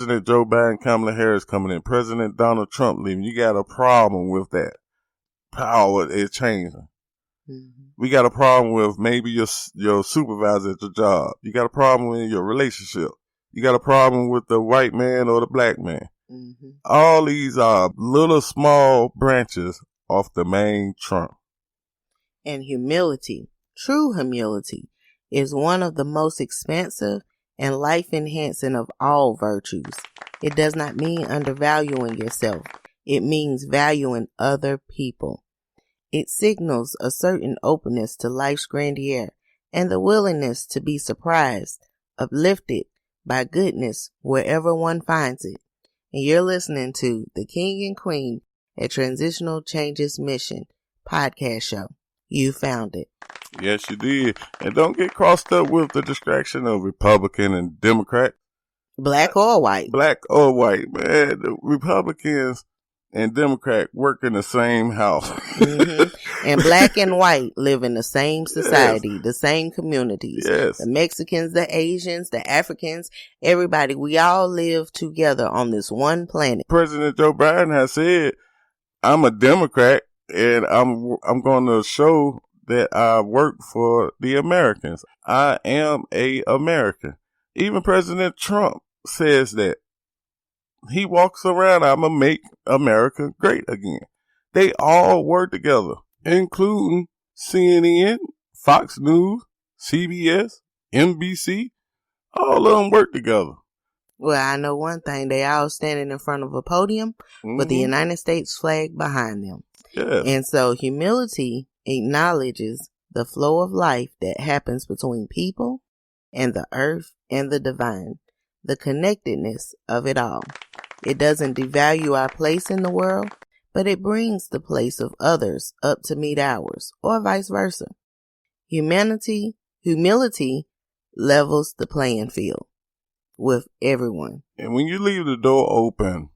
President Joe Biden, Kamala Harris coming in, President Donald Trump leaving. You got a problem with that. Power is changing. Mm-hmm. We got a problem with maybe your supervisor at your job. You got a problem in your relationship. You got a problem with the white man or the black man. Mm-hmm. All these are little small branches off the main trunk. And humility, true humility, is one of the most expansive and life-enhancing of all virtues. It does not mean undervaluing yourself. It means valuing other people. It signals a certain openness to life's grandeur and the willingness to be surprised, uplifted by goodness wherever one finds it. And you're listening to The King and Queen at Transitional Changes Mission podcast show. You found it. Yes, you did. And don't get crossed up with the distraction of Republican and Democrat. Black or white. Black or white, man. The Republicans and Democrat work in the same house. Mm-hmm. And black and white live in the same society, yes. The same communities. Yes. The Mexicans, the Asians, the Africans, everybody. We all live together on this one planet. President Joe Biden has said, I'm a Democrat and I'm going to show that I work for the Americans. I am a American. Even President Trump says that. He walks around, I'm going to make America great again. They all work together, including CNN, Fox News, CBS, NBC. All of them work together. Well, I know one thing. They all standing in front of a podium with the United States flag behind them. Yes. And so humility acknowledges the flow of life that happens between people and the earth and the divine, the connectedness of it all. It doesn't devalue our place in the world, but it brings the place of others up to meet ours, or vice versa. Humility levels the playing field with everyone. And when you leave the door open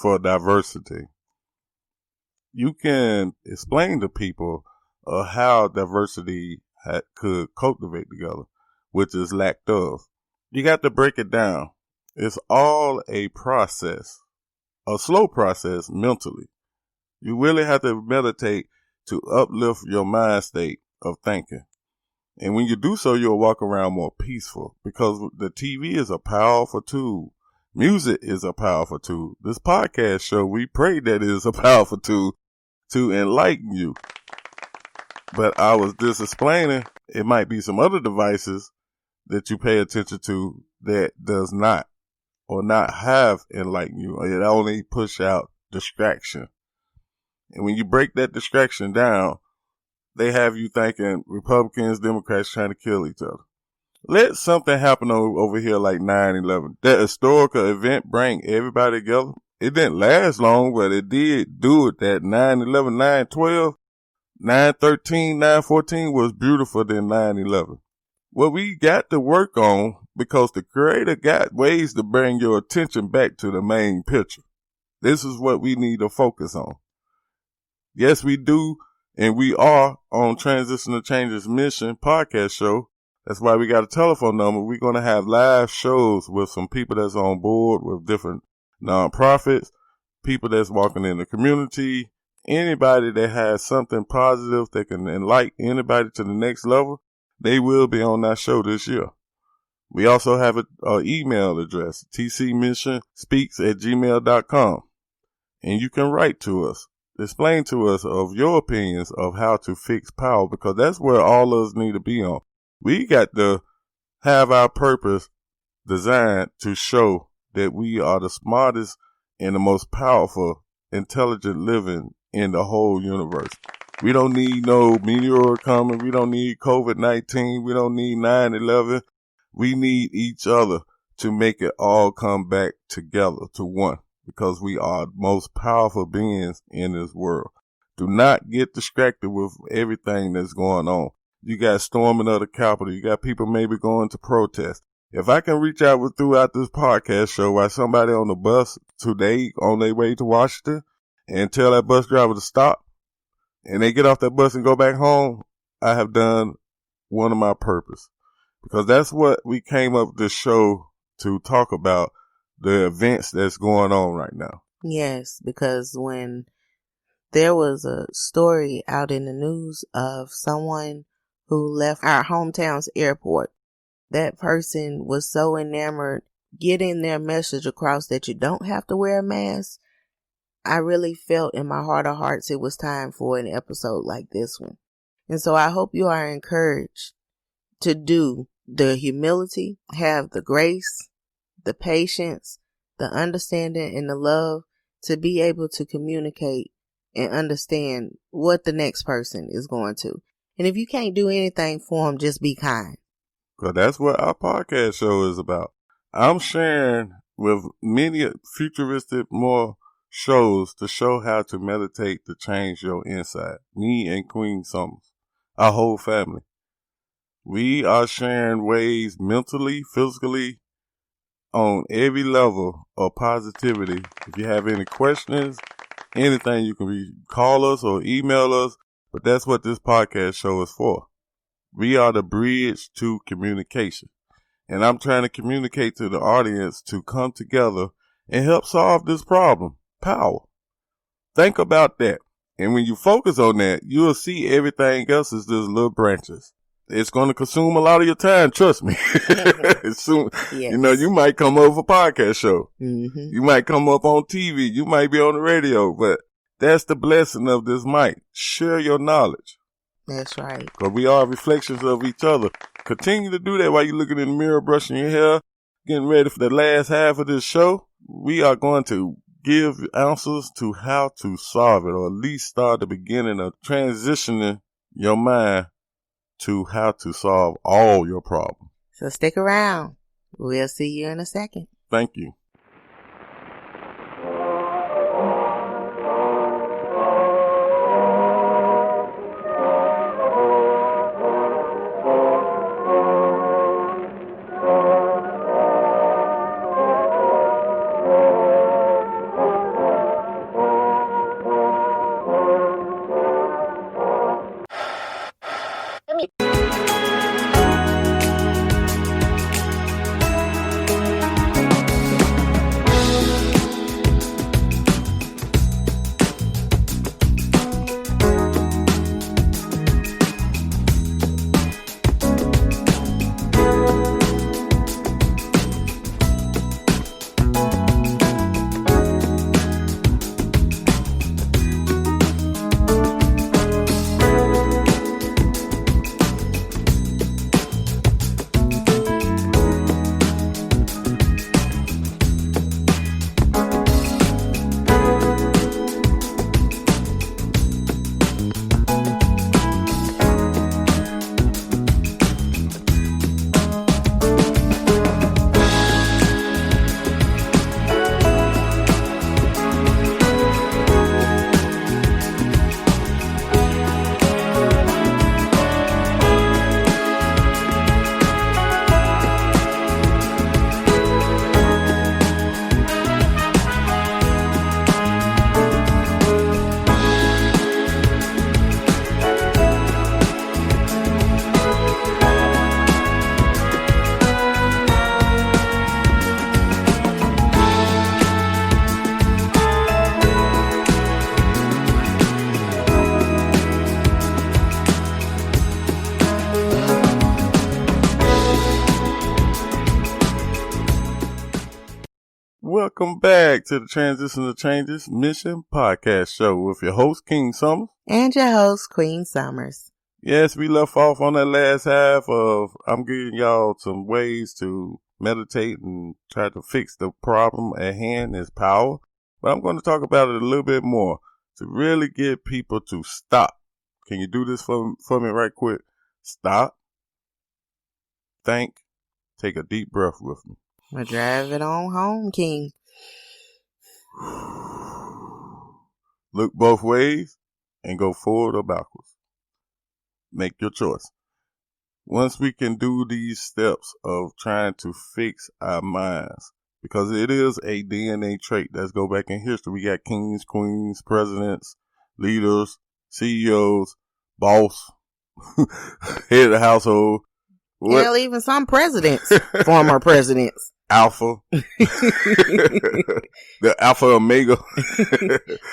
for diversity, you can explain to people how diversity could cultivate together, which is lacked of. You got to break it down. It's all a process, a slow process mentally. You really have to meditate to uplift your mind state of thinking. And when you do so, you'll walk around more peaceful because the TV is a powerful tool. Music is a powerful tool. This podcast show, we pray that it is a powerful tool to enlighten you. But I was just explaining, it might be some other devices that you pay attention to that does not or not have enlightened you. It only push out distraction. And when you break that distraction down, they have you thinking Republicans, Democrats trying to kill each other. Let something happen over here like 9/11. That historical event bring everybody together. It didn't last long, but it did do it. That 9/11, 9/12, 9/13, 9/14 was beautiful than 9/11. What we got to work on, because the Creator got ways to bring your attention back to the main picture. This is what we need to focus on. Yes, we do, and we are on Transitional Changes Mission podcast show. That's why we got a telephone number. We're going to have live shows with some people that's on board with different nonprofits, people that's walking in the community, anybody that has something positive that can enlighten anybody to the next level. They will be on that show this year. We also have an email address, tcmissionspeaks@gmail.com. And you can write to us. Explain to us of your opinions of how to fix power, because that's where all of us need to be on. We got to have our purpose designed to show that we are the smartest and the most powerful, intelligent living in the whole universe. We don't need no meteor coming. We don't need COVID-19. We don't need 9/11. We need each other to make it all come back together to one, because we are the most powerful beings in this world. Do not get distracted with everything that's going on. You got storming of the Capitol. You got people maybe going to protest. If I can reach out throughout this podcast show while somebody on the bus today on their way to Washington and tell that bus driver to stop, and they get off that bus and go back home, I have done one of my purpose. Because that's what we came up with this show to talk about, the events that's going on right now. Yes, because when there was a story out in the news of someone who left our hometown's airport, that person was so enamored getting their message across that you don't have to wear a mask. I really felt in my heart of hearts it was time for an episode like this one. And so I hope you are encouraged to do the humility, have the grace, the patience, the understanding, and the love to be able to communicate and understand what the next person is going to. And if you can't do anything for them, just be kind. Because that's what our podcast show is about. I'm sharing with many futuristic more shows to show how to meditate to change your inside. Me and Queen Summers, our whole family. We are sharing ways mentally, physically, on every level of positivity. If you have any questions, anything, you can call us or email us. But that's what this podcast show is for. We are the bridge to communication. And I'm trying to communicate to the audience to come together and help solve this problem. Power. Think about that. And when you focus on that, you'll see everything else is just little branches. It's going to consume a lot of your time. Trust me. Soon, yes. You know, you might come up with a podcast show. Mm-hmm. You might come up on TV. You might be on the radio. But that's the blessing of this mic. Share your knowledge. That's right. Because we are reflections of each other. Continue to do that while you're looking in the mirror, brushing your hair, getting ready for the last half of this show. We are going to give answers to how to solve it, or at least start the beginning of transitioning your mind to how to solve all your problems. So stick around. We'll see you in a second. Thank you. Welcome back to the Transition to Changes Mission Podcast Show with your host, King Summers. And your host, Queen Summers. Yes, we left off on that last half of I'm giving y'all some ways to meditate and try to fix the problem at hand is power. But I'm going to talk about it a little bit more to really get people to stop. Can you do this for me right quick? Stop. Think. Take a deep breath with me. I'll drive it on home, King. Look both ways and go forward or backwards. Make your choice. Once we can do these steps of trying to fix our minds, because it is a DNA trait. Let's go back in history. We got kings, queens, presidents, leaders, CEOs, boss, head of the household. Hell, even some presidents, former presidents. alpha, the alpha omega.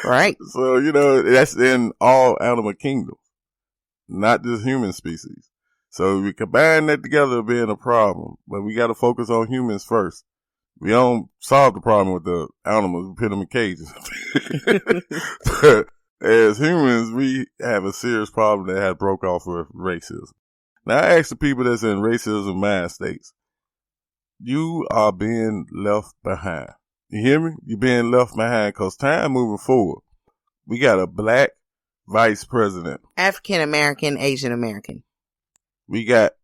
Right. So, that's in all animal kingdoms, not just human species. So we combine that together being a problem, but we got to focus on humans first. We don't solve the problem with the animals, we put them in cages. But as humans, we have a serious problem that has broke off with racism. Now, I ask the people that's in racism mind states, you are being left behind. You hear me? You're being left behind because time moving forward. We got a black vice president. African American, Asian American. We got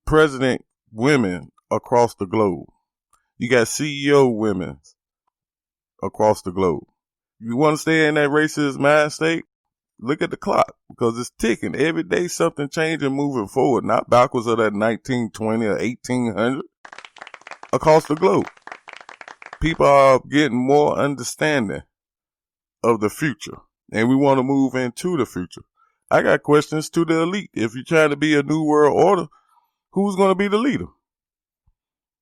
president women across the globe. You got CEO women across the globe. You want to stay in that racist mind state? Look at the clock because it's ticking. Every day something changing, moving forward, not backwards of that 1920 or 1800. Across the globe, people are getting more understanding of the future, and we want to move into the future. I got questions to the elite. If you're trying to be a new world order, who's going to be the leader?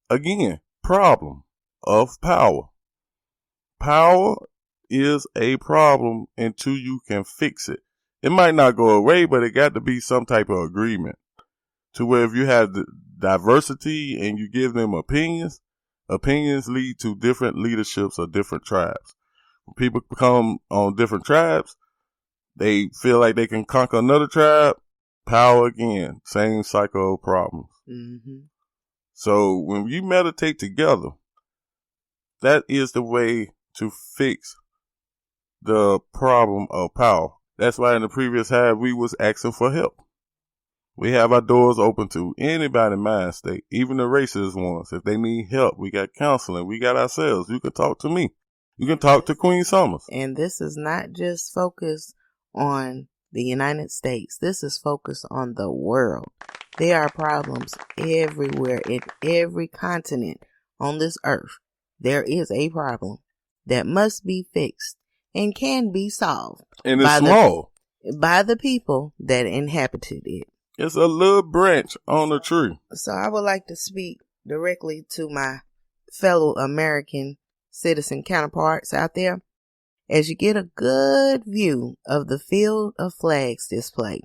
Again, problem of power. Power is a problem until you can fix it. It might not go away, but it got to be some type of agreement to where if you have the diversity and you give them opinions lead to different leaderships of different tribes. When people come on different tribes, they feel like they can conquer another tribe, power again, same cycle of problems. Mm-hmm. So when you meditate together, that is the way to fix the problem of power. That's why in the previous half we was asking for help. We have our doors open to anybody in mind state, even the racist ones. If they need help, we got counseling. We got ourselves. You can talk to me. You can talk to Queen Summers. And this is not just focused on the United States. This is focused on the world. There are problems everywhere in every continent on this earth. There is a problem that must be fixed and can be solved. And it's small. By the people that inhabited it. It's a little branch on a tree. So I would like to speak directly to my fellow American citizen counterparts out there. As you get a good view of the Field of Flags display,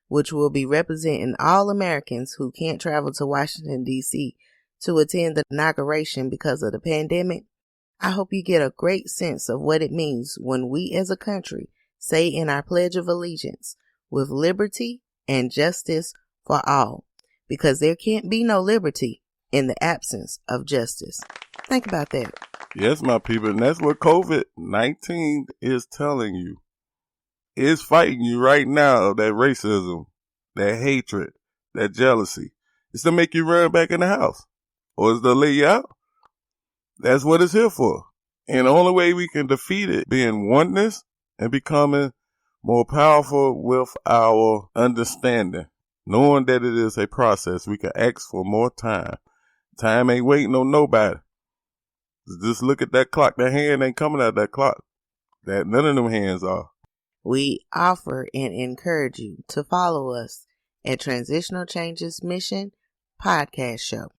which will be representing all Americans who can't travel to Washington, D.C. to attend the inauguration because of the pandemic, I hope you get a great sense of what it means when we as a country say in our Pledge of Allegiance, with liberty and justice for all, because there can't be no liberty in the absence of justice. Think about that. Yes, my people, and that's what COVID-19 is telling you. It's fighting you right now, that racism, that hatred, that jealousy. It's to make you run back in the house, or it's to lay you out. That's what it's here for. And the only way we can defeat it being oneness and becoming more powerful with our understanding, knowing that it is a process. We can ask for more time. Time ain't waiting on nobody. Just look at that clock. That hand ain't coming out of that clock. That none of them hands are. We offer and encourage you to follow us at Transitional Changes Mission Podcast Show.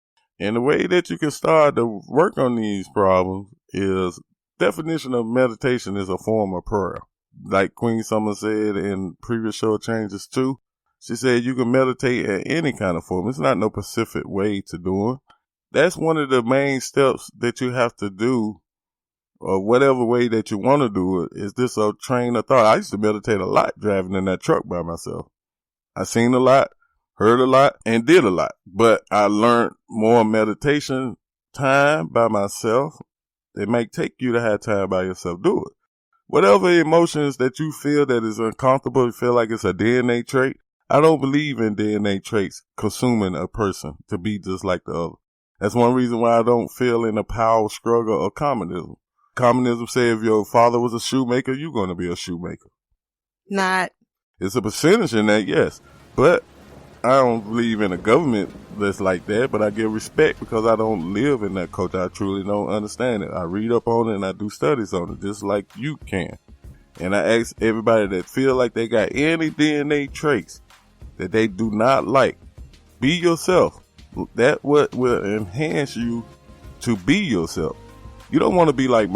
And the way that you can start to work on these problems is definition of meditation is a form of prayer. Like Queen Summer said in previous show changes too. She said you can meditate in any kind of form. It's not no specific way to do it. That's one of the main steps that you have to do, or whatever way that you want to do it, is this a train of thought. I used to meditate a lot driving in that truck by myself. I seen a lot, heard a lot, and did a lot. But I learned more meditation time by myself. It may take you to have time by yourself. Do it. Whatever emotions that you feel that is uncomfortable, you feel like it's a DNA trait. I don't believe in DNA traits consuming a person to be just like the other. That's one reason why I don't feel in a power struggle or communism. Communism say if your father was a shoemaker, you're going to be a shoemaker. Not. It's a percentage in that, yes. But I don't believe in a government that's like that, but I give respect because I don't live in that culture. I truly don't understand it. I read up on it and I do studies on it, just like you can. And I ask everybody that feel like they got any DNA traits that they do not like, be yourself. That what will enhance you to be yourself. You don't want to be like